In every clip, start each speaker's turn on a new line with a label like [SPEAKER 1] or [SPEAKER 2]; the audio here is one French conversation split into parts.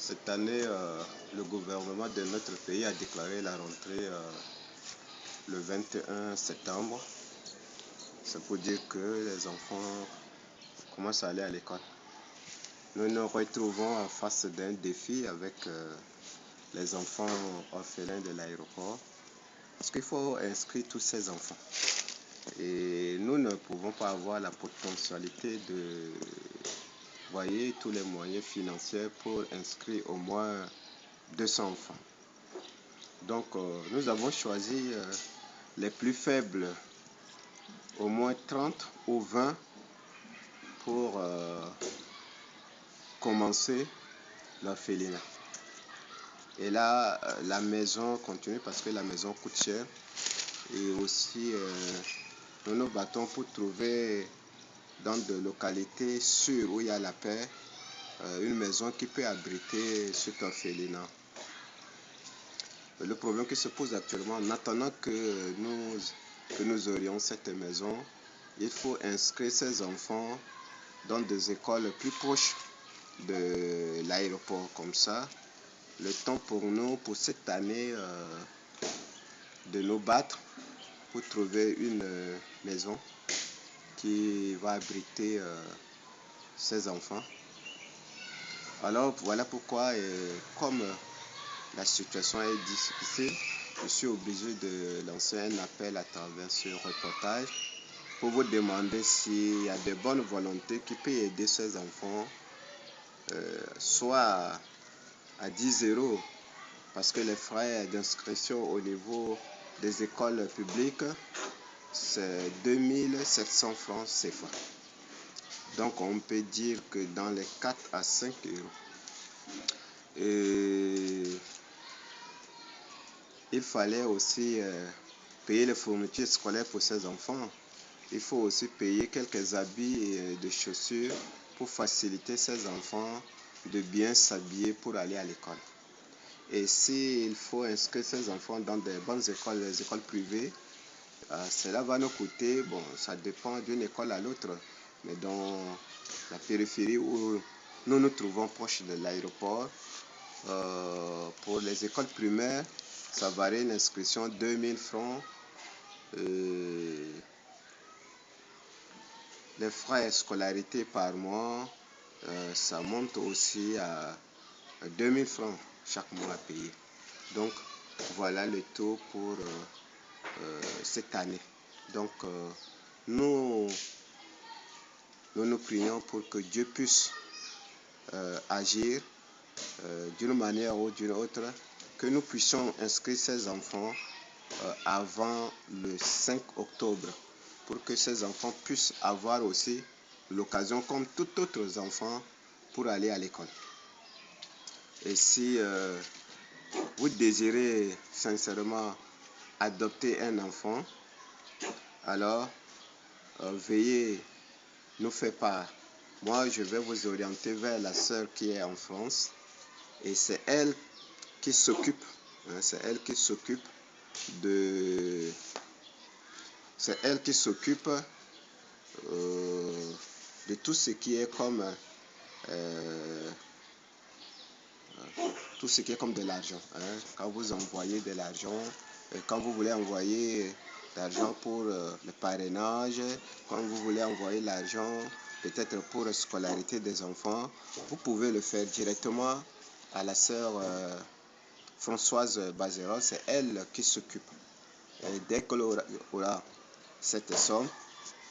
[SPEAKER 1] Cette année, le gouvernement de notre pays a déclaré la rentrée le 21 septembre. C'est pour dire que les enfants commencent à aller à l'école. Nous nous retrouvons en face d'un défi avec les enfants orphelins de l'aéroport. Parce qu'il faut inscrire tous ces enfants. Et nous ne pouvons pas avoir la potentialité de voyez tous les moyens financiers pour inscrire au moins 200 enfants. Donc nous avons choisi les plus faibles, au moins 30 ou 20 pour commencer l'orphelinat. Et là, la maison continue parce que la maison coûte cher. Et aussi, nous nous battons pour trouver dans des localités sûres où il y a la paix, une maison qui peut abriter cet orphelinat. Le problème qui se pose actuellement, en attendant que nous aurions cette maison, il faut inscrire ces enfants dans des écoles plus proches de l'aéroport. Comme ça, le temps pour nous, pour cette année, de nous battre pour trouver une maison qui va abriter ces enfants. Alors voilà pourquoi, comme la situation est difficile, je suis obligé de lancer un appel à travers ce reportage pour vous demander s'il y a de bonnes volontés qui peuvent aider ces enfants, soit à 10 €, parce que les frais d'inscription au niveau des écoles publiques, c'est 2700 francs CFA. Donc on peut dire que dans les 4 à 5 €. Et il fallait aussi payer les fournitures scolaires pour ces enfants. Il faut aussi payer quelques habits et des chaussures pour faciliter ces enfants de bien s'habiller pour aller à l'école. Et s'il faut inscrire ces enfants dans des bonnes écoles, les écoles privées, cela va nous coûter, bon, ça dépend d'une école à l'autre, mais dans la périphérie où nous nous trouvons proche de l'aéroport, pour les écoles primaires, ça varie une inscription 2000 francs. Les frais de scolarité par mois, ça monte aussi à 2000 francs chaque mois à payer. Donc voilà le taux pour cette année. Donc nous prions pour que Dieu puisse agir d'une manière ou d'une autre, que nous puissions inscrire ces enfants avant le 5 octobre, pour que ces enfants puissent avoir aussi l'occasion, comme tous autres enfants, pour aller à l'école. Et si vous désirez sincèrement adopter un enfant, alors veuillez nous faire part. Moi, je vais vous orienter vers la sœur qui est en France, et c'est elle qui s'occupe, de tout ce qui est comme de l'argent. Quand vous envoyez de l'argent, quand vous voulez envoyer l'argent pour le parrainage, quand vous voulez envoyer l'argent peut-être pour la scolarité des enfants, vous pouvez le faire directement à la sœur Françoise Bazerol. C'est elle qui s'occupe. Et dès qu'elle aura cette somme,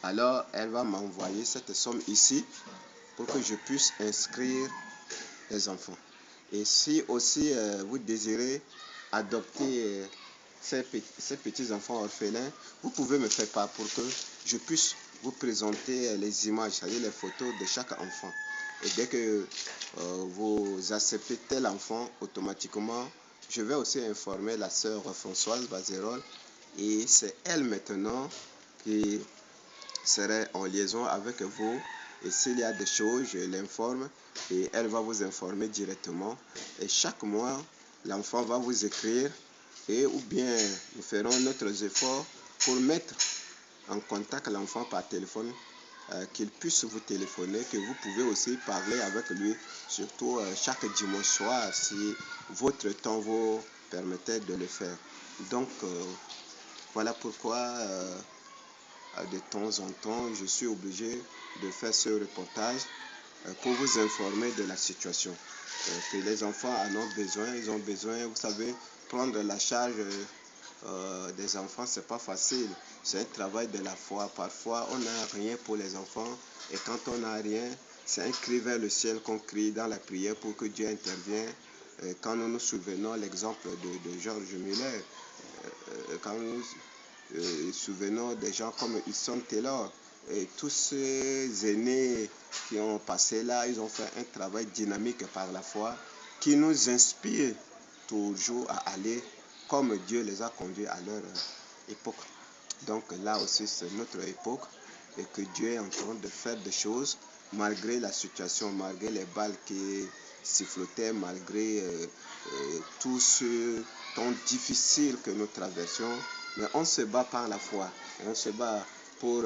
[SPEAKER 1] alors elle va m'envoyer cette somme ici pour que je puisse inscrire les enfants. Et si aussi vous désirez adopter ces petits enfants orphelins, vous pouvez me faire part pour que je puisse vous présenter les images, c'est-à-dire les photos de chaque enfant. Et dès que vous acceptez tel enfant, automatiquement, je vais aussi informer la sœur Françoise Bazerol, et c'est elle maintenant qui serait en liaison avec vous. Et s'il y a des choses, je l'informe et elle va vous informer directement. Et chaque mois, l'enfant va vous écrire, et ou bien nous ferons notre effort pour mettre en contact l'enfant par téléphone qu'il puisse vous téléphoner, que vous pouvez aussi parler avec lui, surtout chaque dimanche soir, si votre temps vous permettait de le faire. Donc, voilà pourquoi de temps en temps, je suis obligé de faire ce reportage pour vous informer de la situation. Que les enfants en ont besoin, ils ont besoin, vous savez, prendre la charge des enfants, c'est pas facile. C'est un travail de la foi. Parfois, on n'a rien pour les enfants et quand on n'a rien, c'est un cri vers le ciel qu'on crie dans la prière pour que Dieu intervienne. Quand nous nous souvenons l'exemple de George Miller, quand nous souvenons des gens comme Hudson Taylor, et tous ces aînés qui ont passé là, ils ont fait un travail dynamique par la foi qui nous inspire toujours à aller comme Dieu les a conduits à leur époque. Donc là aussi, c'est notre époque et que Dieu est en train de faire des choses malgré la situation, malgré les balles qui sifflotaient, malgré tout ce temps difficile que nous traversions. Mais on se bat par la foi. On se bat pour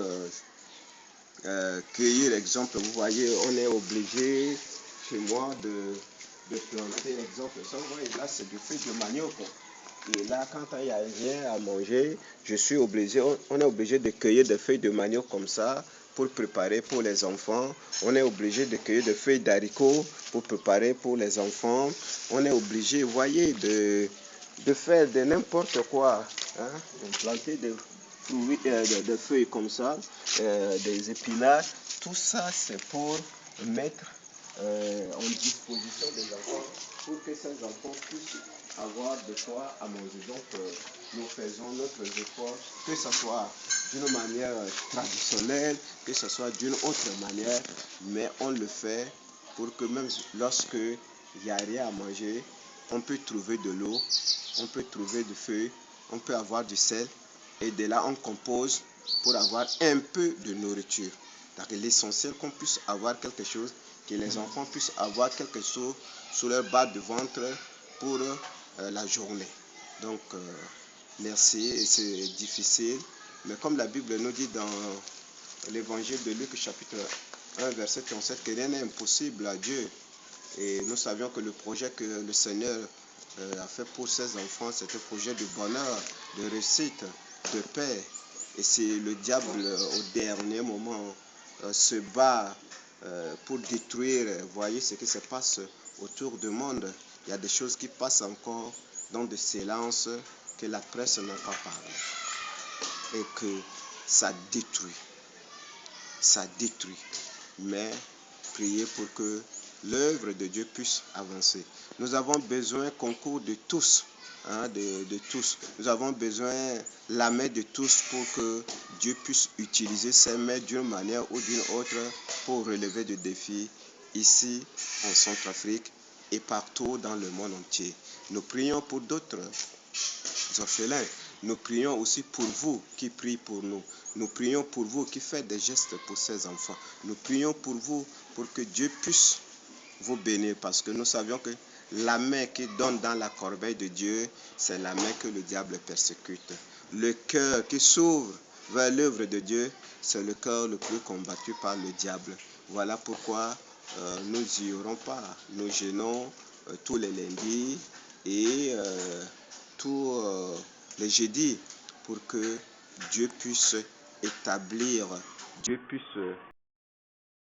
[SPEAKER 1] cueillir exemple. Vous voyez, on est obligé chez moi de planter exemple. Ça, vous voyez, là, c'est du feuille de manioc. Et là, quand il n'y a rien à manger, on est obligé de cueillir des feuilles de manioc comme ça pour préparer pour les enfants. On est obligé de cueillir des feuilles d'haricots pour préparer pour les enfants. On est obligé, vous voyez, de faire de n'importe quoi, hein, de planter des fruits, des feuilles comme ça, des épinards. Tout ça, c'est pour mettre en disposition des enfants pour que ces enfants puissent avoir de quoi à manger. Donc, nous faisons notre effort, que ce soit d'une manière traditionnelle, que ce soit d'une autre manière, mais on le fait pour que même lorsque il n'y a rien à manger, on peut trouver de l'eau, on peut trouver du feu, on peut avoir du sel, et de là on compose pour avoir un peu de nourriture. Donc l'essentiel qu'on puisse avoir quelque chose, que les enfants puissent avoir quelque chose sous leur bas de ventre pour la journée. Donc merci, et c'est difficile, mais comme la Bible nous dit dans l'évangile de Luc chapitre 1 verset 37 que rien n'est impossible à Dieu. Et nous savions que le projet que le Seigneur a fait pour ses enfants, c'est un projet de bonheur, de réussite, de paix. Et c'est le diable au dernier moment se bat pour détruire. Voyez ce qui se passe autour du monde. Il y a des choses qui passent encore dans des silences que la presse n'a pas parlé. Et que ça détruit. Ça détruit. Mais priez pour que l'œuvre de Dieu puisse avancer. Nous avons besoin concours de tous, hein, de tous. Nous avons besoin la main de tous pour que Dieu puisse utiliser ses mains d'une manière ou d'une autre pour relever des défis ici en Centrafrique et partout dans le monde entier. Nous prions pour d'autres orphelins. Nous prions aussi pour vous qui priez pour nous. Nous prions pour vous qui faites des gestes pour ces enfants. Nous prions pour vous pour que Dieu puisse vous bénir parce que nous savions que la main qui donne dans la corbeille de Dieu, c'est la main que le diable persécute. Le cœur qui s'ouvre vers l'œuvre de Dieu, c'est le cœur le plus combattu par le diable. Voilà pourquoi nous n'y aurons pas. Nous jeûnons tous les lundis et tous les jeudis pour que Dieu puisse établir, Dieu puisse